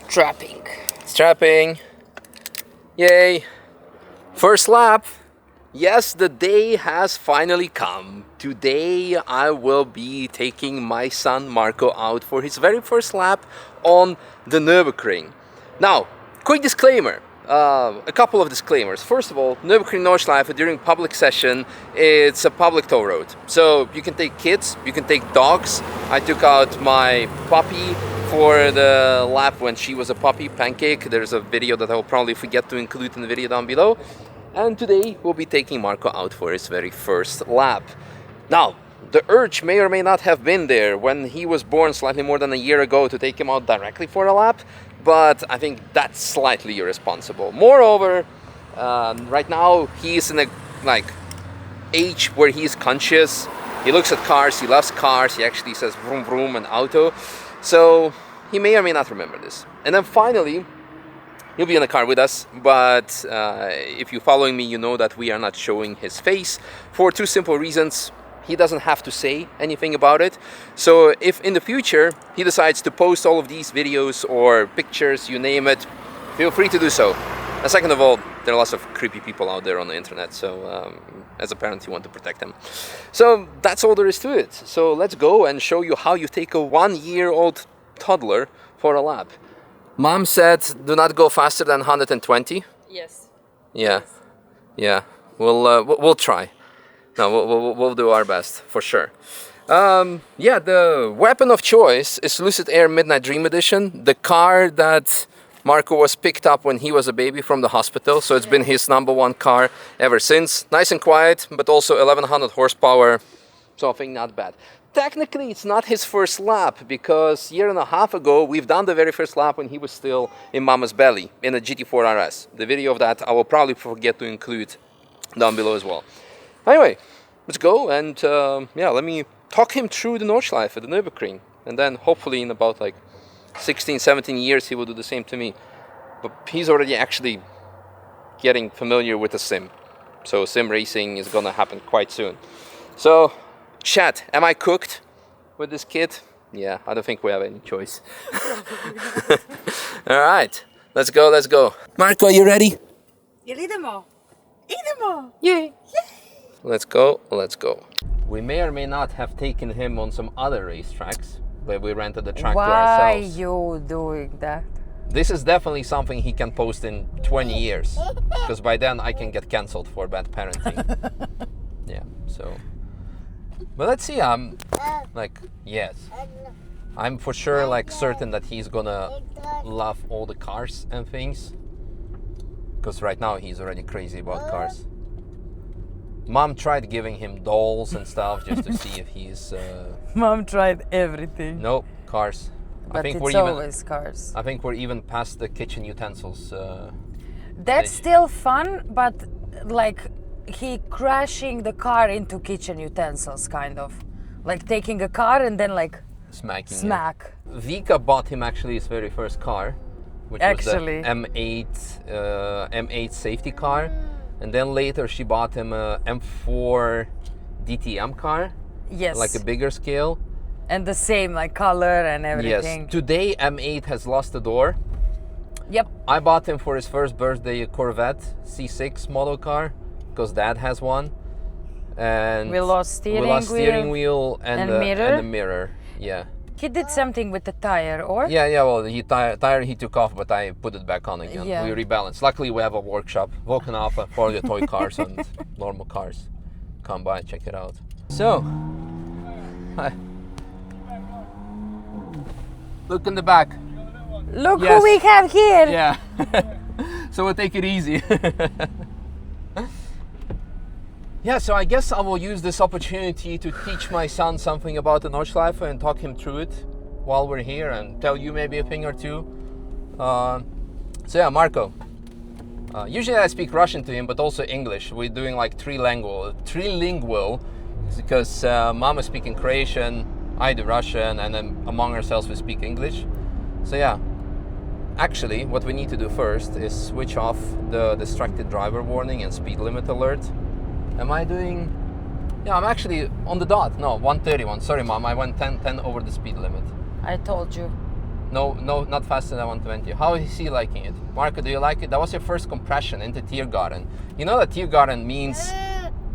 Strapping. Strapping. Yay. First lap. Yes, the day has finally come. Today I will be taking my son Marco out for his very first lap on the Nürburgring. Now, quick disclaimer. A couple of disclaimers. First of all, Nürburgring Nordschleife during public session, it's a public toll road. So you can take kids, you can take dogs. I took out my puppy for the lap when she was a puppy, Pancake. There's a video that I will probably forget to include in the video down below. And today we'll be taking Marco out for his very first lap. Now, the urge may or may not have been there when he was born slightly more than a year ago to take him out directly for a lap, but I think that's slightly irresponsible. Moreover, right now he's in a age where he's conscious. He looks at cars, he loves cars, he actually says vroom vroom and auto. So he may or may not remember this. And then finally, he'll be in the car with us, but if you're following me, you know that we are not showing his face for two simple reasons. He doesn't have to say anything about it. So if in the future he decides to post all of these videos or pictures, you name it, feel free to do so. And second of all, there are lots of creepy people out there on the internet, so as a parent you want to protect them. So that's all there is to it. So let's go and show you how you take a 1-year-old toddler for a lap. Mom said do not go faster than 120. Yes. Yeah, yeah. We'll try. No, we'll do our best for sure. Yeah, the weapon of choice is Lucid Air Midnight Dream Edition, the car that Marco was picked up when he was a baby from the hospital. So it's been his #1 car ever since. Nice and quiet, but also 1100 horsepower. So I think not bad. Technically, it's not his first lap because a year and a half ago, we've done the very first lap when he was still in Mama's belly in a GT4 RS. The video of that I will probably forget to include down below as well. Anyway, let's go and yeah, let me talk him through the Nordschleife, the Nürburgring. And then hopefully in about 16, 17 years, he will do the same to me. But he's already actually getting familiar with the sim. So sim racing is gonna happen quite soon. So, chat, am I cooked with this kid? Yeah, I don't think we have any choice. All right, let's go, let's go. Marco, are you ready? Yay. Let's go, let's go. We may or may not have taken him on some other racetracks, but we rented the track to ourselves. Why you doing that? This is definitely something he can post in 20 years, because by then I can get cancelled for bad parenting. Yeah, so. But let's see, yes. I'm for sure certain that he's gonna love all the cars and things. Because right now he's already crazy about cars. Mom tried giving him dolls and stuff just to see if he's... Mom tried everything. Nope, cars. But it's always cars. I think we're even past the kitchen utensils. That's still fun, but he crashing the car into kitchen utensils, kind of. Taking a car and then smacking smack. it. Vika bought him actually his very first car, which was the M8 safety car. And then later she bought him a M4 DTM car. Yes. A bigger scale. And the same color and everything. Yes. Today M8 has lost the door. Yep. I bought him for his first birthday a Corvette C6 model car because Dad has one. And we lost steering wheel and the mirror. Yeah. He did something with the tire, or? Yeah, well, tire he took off, but I put it back on again. Yeah. We rebalanced. Luckily, we have a workshop, Vulcan Alpha, for the toy cars and normal cars. Come by, check it out. So, look in the back. Look who we have here. Yeah. So we'll take it easy. Yeah, so I guess I will use this opportunity to teach my son something about the Nordschleife and talk him through it while we're here and tell you maybe a thing or two. So yeah, Marco. Usually I speak Russian to him, but also English. We're doing trilingual because Mom is speaking Croatian, I do Russian, and then among ourselves we speak English. So yeah, actually what we need to do first is switch off the distracted driver warning and speed limit alert. Am I doing... Yeah, I'm actually on the dot. No, 131. Sorry, Mom. I went 10 over the speed limit. I told you. No, not faster than 120. How is he liking it? Marco, do you like it? That was your first compression into Tiergarten. You know that Tiergarten means,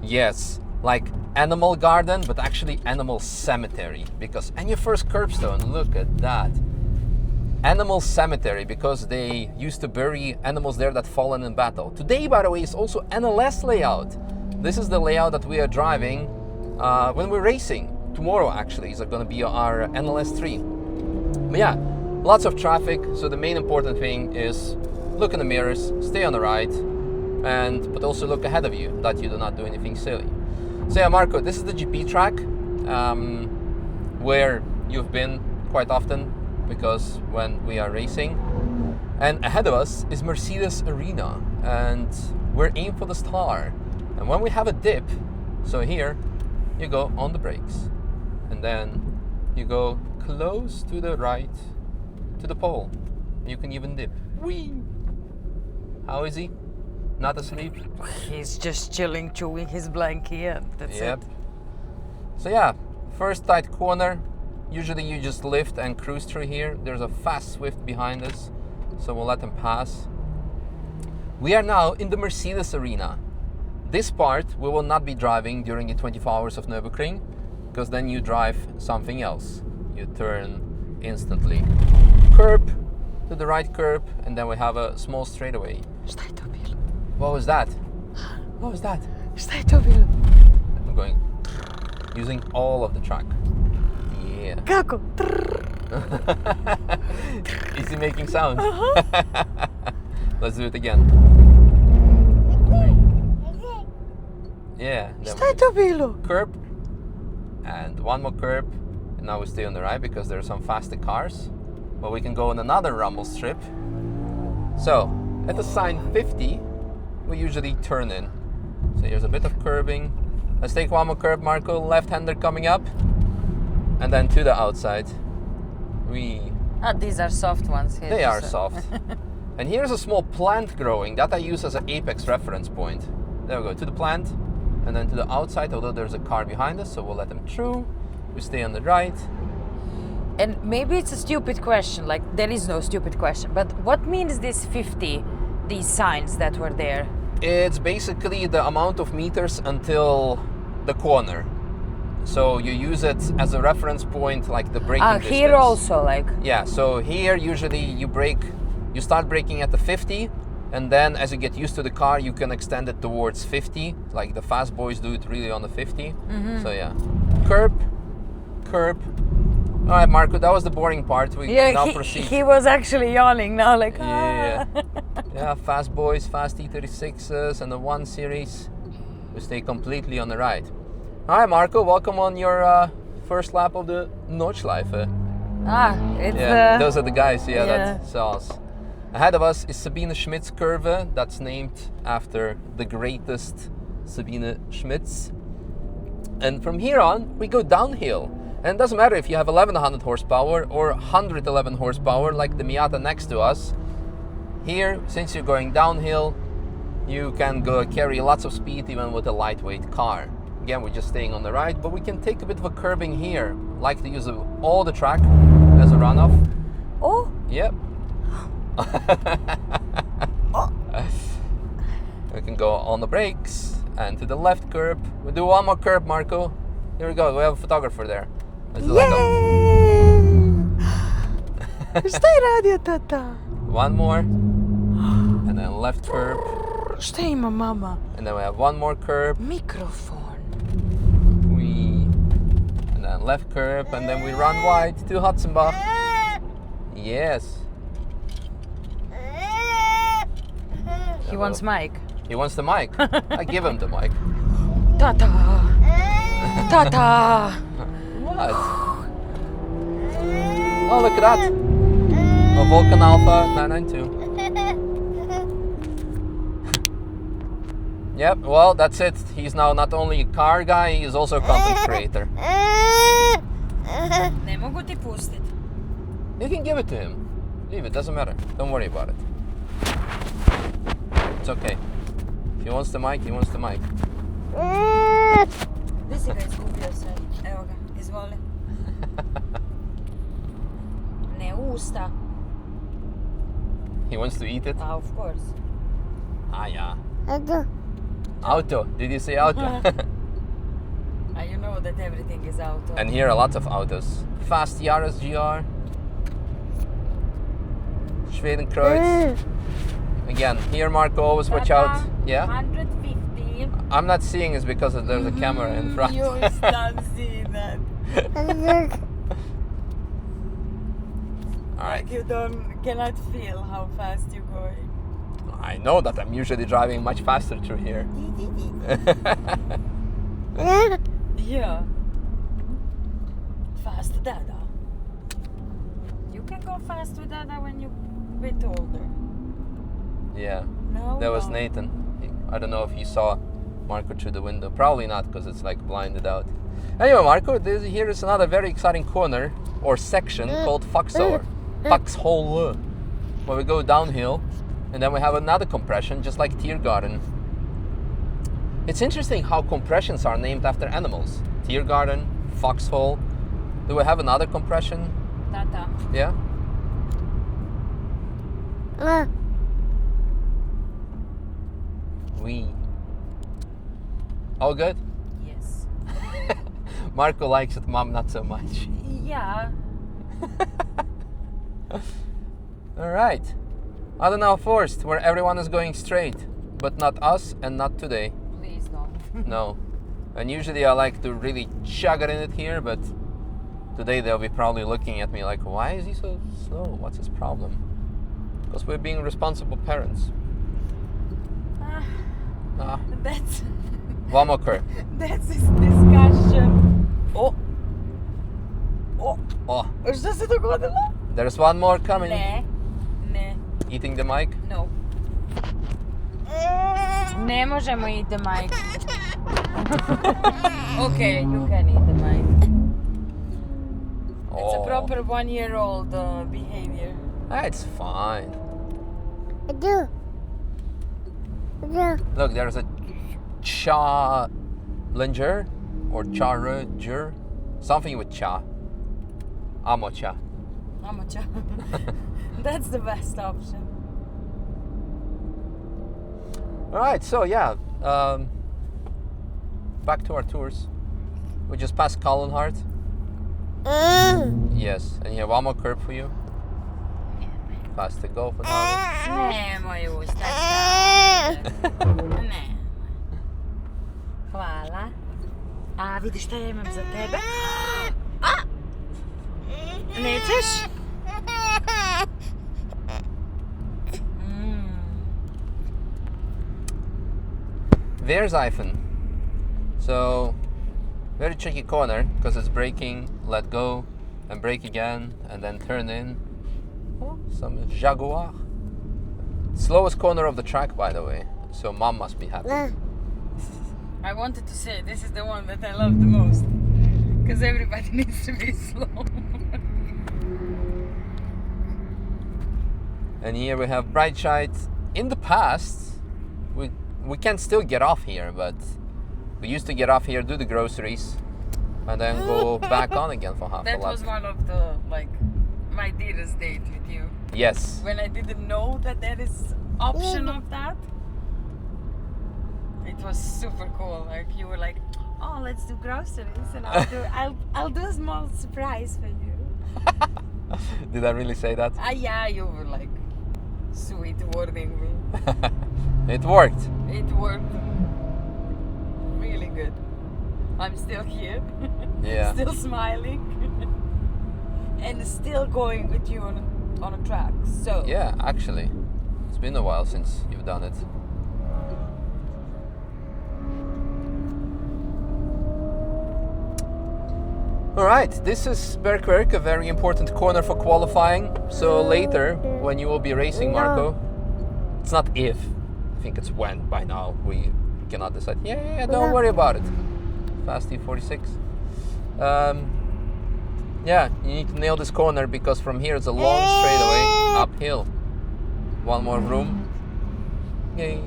yes, like animal garden, but actually animal cemetery. And your first curbstone, look at that. Animal cemetery, because they used to bury animals there that fallen in battle. Today, by the way, is also NLS layout. This is the layout that we are driving when we're racing. Tomorrow, actually, is going to be our NLS 3. But yeah, lots of traffic. So the main important thing is look in the mirrors, stay on the right, but also look ahead of you, that you do not do anything silly. So yeah, Marco, this is the GP track where you've been quite often, because when we are racing. And ahead of us is Mercedes Arena, and we're aimed for the star. And when we have a dip, so here you go on the brakes, and then you go close to the right to the pole. You can even dip. Whee! How is he? Not asleep? He's just chilling, chewing his blankie, and that's it. So yeah, first tight corner. Usually you just lift and cruise through here. There's a fast Swift behind us, so we'll let him pass. We are now in the Mercedes Arena. This part we will not be driving during the 24 hours of Nürburgring, because then you drive something else. You turn instantly. Curb, to the right curb, and then we have a small straightaway. What was that? What was that? I'm going, using all of the track. Yeah. Kako? Is he making sound? Let's do it again. Yeah. Curb. And one more curb. And now we stay on the right because there are some faster cars. But we can go on another rumble strip. So, at the sign 50, we usually turn in. So here's a bit of curbing. Let's take one more curb, Marco. Left-hander coming up. And then to the outside. These are soft ones. Here, they are soft. And here's a small plant growing that I use as an apex reference point. There we go, to the plant. And then to the outside, although there's a car behind us, so we'll let them through. We stay on the right. And maybe it's a stupid question, like there is no stupid question, but what means this 50, these signs that were there? It's basically the amount of meters until the corner. So you use it as a reference point, like the braking distance. Here also, like? Yeah, so here usually you start braking at the 50, and then as you get used to the car, you can extend it towards 50, like the fast boys do it really on the 50. Mm-hmm. So yeah, curb. All right, Marco, that was the boring part. We now proceed. He was actually yawning now, like, Yeah. Yeah, fast boys, fast E36s, and the 1 Series. We stay completely on the right. Hi, Marco, welcome on your first lap of the Nordschleife. Those are the guys, that's us. Ahead of us is Sabine Schmidt's curve, that's named after the greatest Sabine Schmitz. And from here on, we go downhill. And it doesn't matter if you have 1100 horsepower or 111 horsepower like the Miata next to us. Here, since you're going downhill, you can go carry lots of speed even with a lightweight car. Again, we're just staying on the right, but we can take a bit of a curbing here. Like to use all the track as a runoff. Oh? Yep. We can go on the brakes and to the left curb. We do one more curb, Marco. Here we go. We have a photographer there. Let's do one more. And then left curb. Mama. And then we have one more curb. Microphone. And then left curb. And then we run wide to Hudson-Bach. Yes. He wants mic. He wants the mic. I give him the mic. Tata. Tata. What? Oh, look at that. A Vulcan Alpha 992. Yep, well, that's it. He's now not only a car guy, he's also a content creator. Ne mogu ti pustit. You can give it to him. Leave it, doesn't matter. Don't worry about it. It's okay. If he wants the mic, he wants the mic. Gdje si ga izgubio sad? Evo ga, izvoli. Ne gusta. He wants to eat it? Of course. Ah, yeah. Auto. Did you say auto? You know that everything is auto. And here are lots of autos. Fast Yaris GR. Schwedenkreuz. Again, here Marco, always watch out. Yeah? 150. I'm not seeing is because there's a camera in front. You don't see that. Alright. Like you cannot feel how fast you're going. I know that I'm usually driving much faster through here. Yeah. Fast Dada. You can go fast with Dada when you're a bit older. Yeah. No. That was no. Nathan. I don't know if you saw Marco through the window. Probably not, because it's like blinded out. Anyway, Marco, here is another very exciting corner or section called Foxhole, where we go downhill, and then we have another compression, just like Tiergarten. It's interesting how compressions are named after animals. Tiergarten, Foxhole. Do we have another compression? Tata. Yeah. We. All good? Yes. Marco likes it, Mom not so much. Yeah. All right. Adenauer Forest, where everyone is going straight, but not us and not today. Please no. No. And usually I like to really chug it in it here, but today they'll be probably looking at me like, why is he so slow? What's his problem? Because we're being responsible parents. That's One more curve. that's this discussion. Oh. Oh, Što se dogodilo? there's one more coming. Ne. Eating the mic? No. Ne možemo eat the mic. Okay, you can eat the mic. It's a proper 1-year-old behavior. It's fine. Yeah. Look, there's a challenger or charoudin, something with cha. Amocha. Amacha. That's the best option. All right, so yeah, back to our tours. We just passed Kallenhart. Yes, and you have one more curb for you. Past the golf and all. Nemoj ustati. Ne. Hvala. A vidiš šta ja imam za tebe? Nećeš? Weerseifen. So, very tricky corner because it's braking, let go, and brake again, and then turn in. Oh, some Jaguar. Slowest corner of the track, by the way. So Mom must be happy. I wanted to say this is the one that I love the most. Because everybody needs to be slow. And here we have Breitscheid. In the past, we can still get off here, but we used to get off here, do the groceries, and then go back on again for half a That lap. was one of the, like, my dearest date with you. Yes. When I didn't know that there is option of that. It was super cool. Like you were like, oh, let's do groceries, and I'll do a small surprise for you. Did I really say that? Yeah, you were like sweet wording me. It worked. It worked really good. I'm still here. Yeah. Still smiling. And still going with you on a track. So Yeah, actually. It's been a while since you've done it. Alright, this is Berkwerk, a very important corner for qualifying. So later, when you will be racing, Marco, it's not if, I think it's when by now. We cannot decide. Yeah, don't worry about it. Fast E46. Yeah, you need to nail this corner because from here it's a long straightaway uphill. One more room. Yay.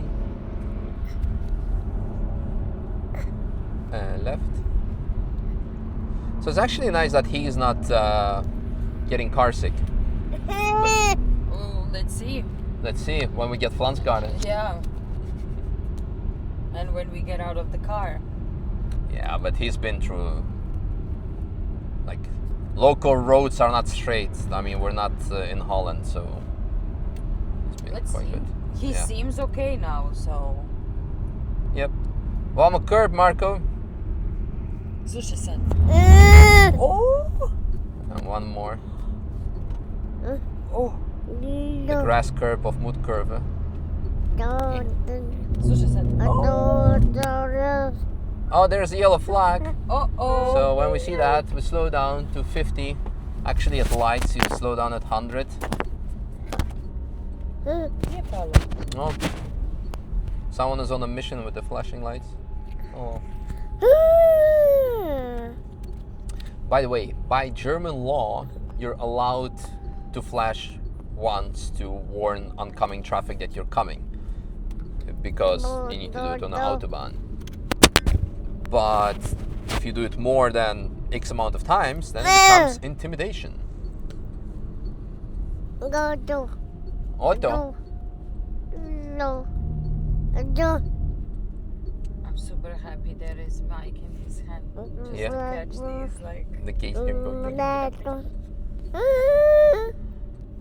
Left. So it's actually nice that he is not getting car sick. Oh, let's see. Let's see when we get Flansgarden. Yeah. And when we get out of the car. Yeah, but he's been through, like, local roads are not straight. I mean, we're not in Holland, so it's been Let's quite see. good. He Yeah. seems okay now, so. Yep. One more curb, Marco. Слушай, Сан. Oh! And one more. Oh! The grass curb of Mood Curve. Слушай, Сан. Oh, there's a yellow flag. Oh! So when we see that, we slow down to 50. Actually, at lights, you slow down at 100. Nie palę. Oh. Someone is on a mission with the flashing lights. Oh. By the way, by German law, you're allowed to flash once to warn oncoming traffic that you're coming, because you need to do it on the Autobahn. But if you do it more than X amount of times, then it becomes intimidation. Auto. I'm super happy there is mic in his hand. Just Yeah. to catch these, like. The case can go.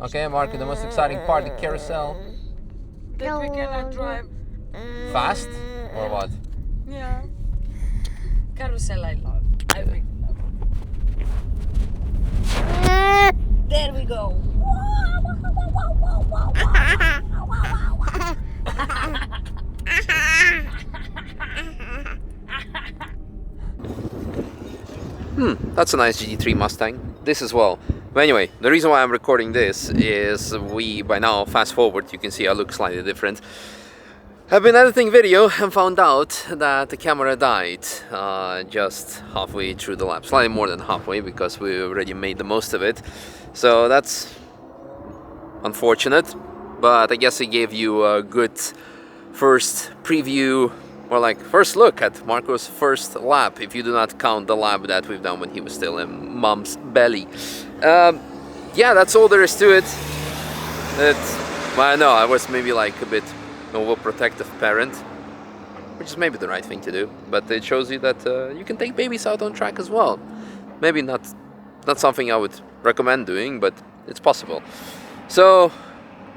Okay, Marco, the most exciting part, the carousel. That we cannot drive. Fast or what? Yeah. Carousel I love. I really love it. There we go. That's a nice GT3 Mustang. This as well. But anyway, the reason why I'm recording this is we, by now, fast forward, you can see I look slightly different. I've been editing video and found out that the camera died just halfway through the lap. Slightly more than halfway, because we already made the most of it. So that's unfortunate, but I guess I gave you a good first preview, or like first look at Marco's first lap, if you do not count the lap that we've done when he was still in mom's belly. Yeah, that's all there is to it. Well, I know I was maybe like a bit overprotective parent, which is maybe the right thing to do, but it shows you that you can take babies out on track as well. Maybe not something I would recommend doing, but it's possible. So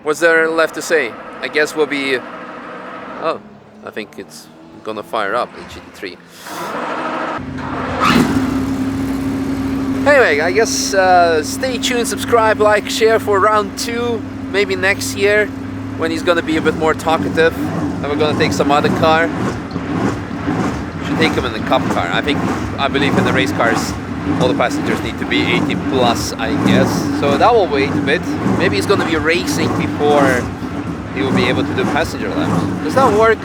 what's there left to say? I guess we'll be I think it's gonna fire up the GT3. Anyway, I guess stay tuned, subscribe, like, share for round 2, maybe next year, when he's gonna be a bit more talkative, and we're gonna take some other car. Should take him in the cup car. I believe in the race cars, all the passengers need to be 80 plus, I guess. So that will wait a bit. Maybe he's gonna be racing before he will be able to do passenger laps. Does that work?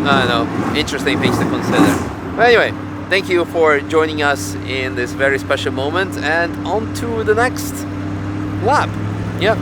I don't know. Interesting things to consider. But anyway, thank you for joining us in this very special moment, and on to the next lap. Yeah.